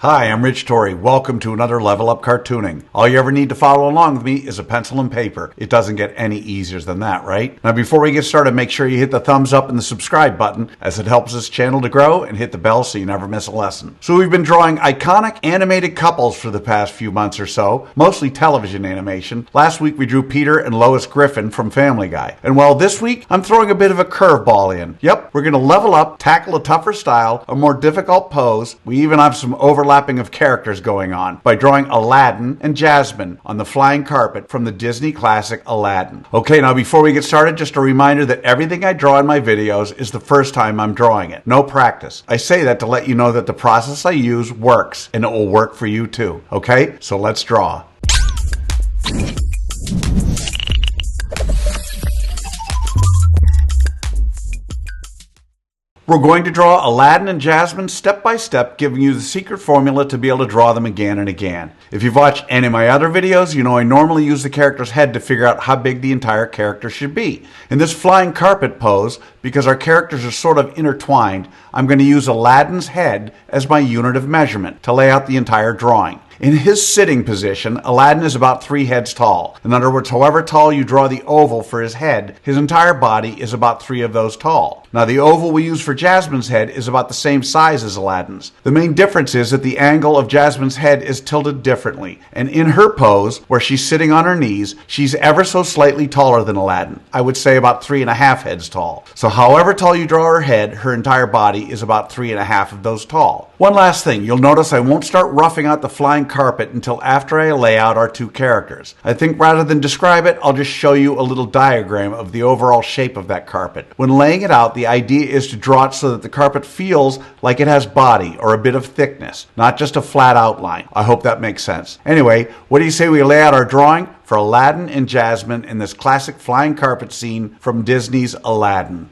Hi, I'm Rich Torrey. Welcome to another Level Up Cartooning. All you ever need to follow along with me is a pencil and paper. It doesn't get any easier than that, right? Now, before we get started, make sure you hit the thumbs up and the subscribe button, as it helps this channel to grow, and hit the bell so you never miss a lesson. So we've been drawing iconic animated couples for the past few months or so, mostly television animation. Last week we drew Peter and Lois Griffin from Family Guy. And well, this week I'm throwing a bit of a curveball in. Yep, we're going to level up, tackle a tougher style, a more difficult pose. We even have some overlapping of characters going on by drawing Aladdin and Jasmine on the flying carpet from the Disney classic Aladdin. Okay, now before we get started, just a reminder that everything I draw in my videos is the first time I'm drawing it. No practice. I say that to let you know that the process I use works, and it will work for you too. Okay, so let's draw. We're going to draw Aladdin and Jasmine step by step, giving you the secret formula to be able to draw them again and again. If you've watched any of my other videos, you know I normally use the character's head to figure out how big the entire character should be. In this flying carpet pose, because our characters are sort of intertwined, I'm going to use Aladdin's head as my unit of measurement to lay out the entire drawing. In his sitting position, Aladdin is about 3 heads tall. In other words, however tall you draw the oval for his head, his entire body is about 3 of those tall. Now, the oval we use for Jasmine's head is about the same size as Aladdin's. The main difference is that the angle of Jasmine's head is tilted differently, and in her pose, where she's sitting on her knees, she's ever so slightly taller than Aladdin. I would say about 3.5 heads tall. So however tall you draw her head, her entire body is about 3.5 of those tall. One last thing, you'll notice I won't start roughing out the flying carpet until after I lay out our 2 characters. I think rather than describe it, I'll just show you a little diagram of the overall shape of that carpet. When laying it out, the idea is to draw it so that the carpet feels like it has body or a bit of thickness, not just a flat outline. I hope that makes sense. Anyway, what do you say we lay out our drawing for Aladdin and Jasmine in this classic flying carpet scene from Disney's Aladdin?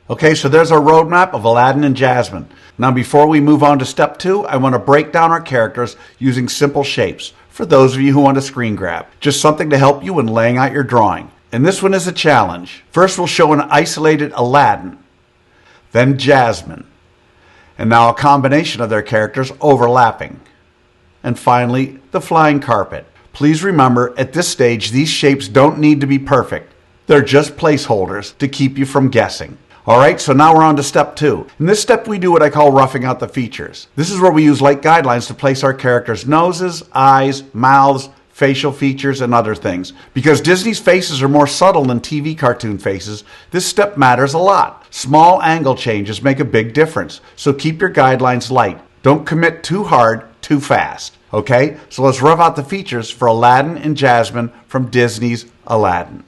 Okay, so there's our roadmap of Aladdin and Jasmine. Now before we move on to step 2, I want to break down our characters using simple shapes, for those of you who want a screen grab. Just something to help you when laying out your drawing. And this one is a challenge. First we'll show an isolated Aladdin, then Jasmine, and now a combination of their characters overlapping. And finally, the flying carpet. Please remember, at this stage, these shapes don't need to be perfect. They're just placeholders to keep you from guessing. Alright, so now we're on to step 2. In this step we do what I call roughing out the features. This is where we use light guidelines to place our characters' noses, eyes, mouths, facial features, and other things. Because Disney's faces are more subtle than TV cartoon faces, this step matters a lot. Small angle changes make a big difference, so keep your guidelines light. Don't commit too hard, too fast. Okay, so let's rough out the features for Aladdin and Jasmine from Disney's Aladdin.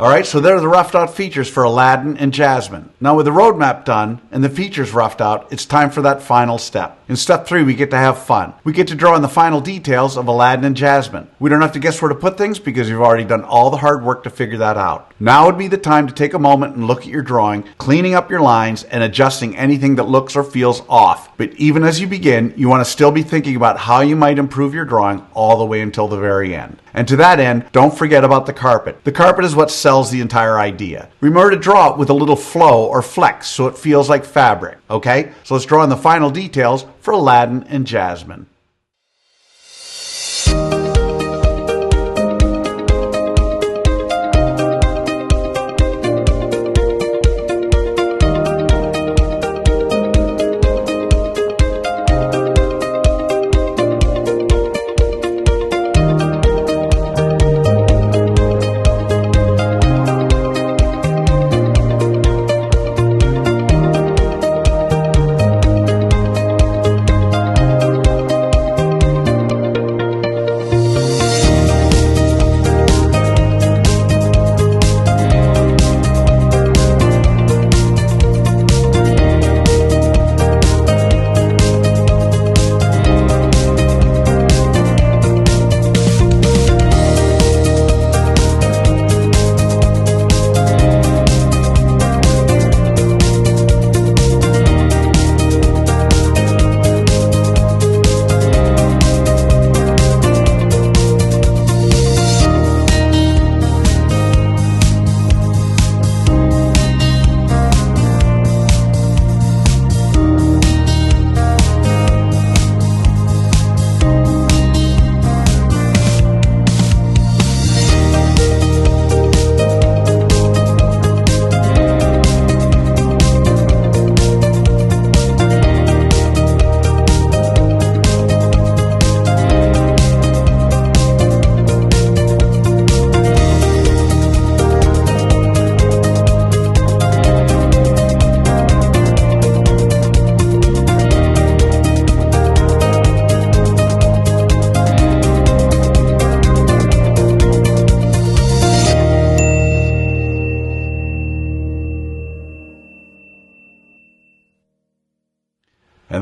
Alright, so there are the roughed out features for Aladdin and Jasmine. Now with the roadmap done and the features roughed out, it's time for that final step. In step 3, we get to have fun. We get to draw in the final details of Aladdin and Jasmine. We don't have to guess where to put things because you've already done all the hard work to figure that out. Now would be the time to take a moment and look at your drawing, cleaning up your lines and adjusting anything that looks or feels off. But even as you begin, you want to still be thinking about how you might improve your drawing all the way until the very end. And to that end, don't forget about the carpet. The carpet is what sells the entire idea. Remember to draw it with a little flow or flex so it feels like fabric, okay? So let's draw in the final details for Aladdin and Jasmine.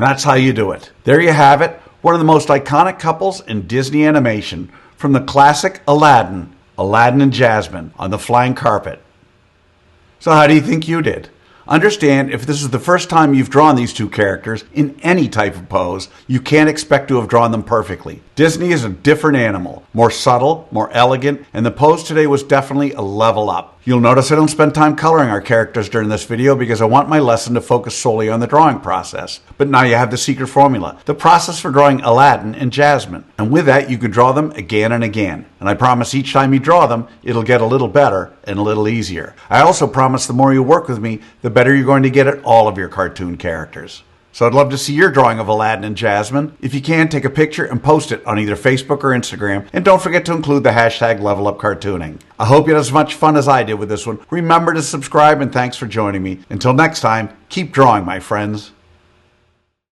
And that's how you do it. There you have it, one of the most iconic couples in Disney animation, from the classic Aladdin, Aladdin and Jasmine on the flying carpet. So how do you think you did? Understand, if this is the first time you've drawn these two characters in any type of pose, you can't expect to have drawn them perfectly. Disney is a different animal, more subtle, more elegant, and the pose today was definitely a level up. You'll notice I don't spend time coloring our characters during this video because I want my lesson to focus solely on the drawing process. But now you have the secret formula, the process for drawing Aladdin and Jasmine. And with that, you can draw them again and again. And I promise each time you draw them, it'll get a little better and a little easier. I also promise the more you work with me, the better you're going to get at all of your cartoon characters. So I'd love to see your drawing of Aladdin and Jasmine. If you can, take a picture and post it on either Facebook or Instagram. And don't forget to include the hashtag #LevelUpCartooning. I hope you had as much fun as I did with this one. Remember to subscribe and thanks for joining me. Until next time, keep drawing, my friends.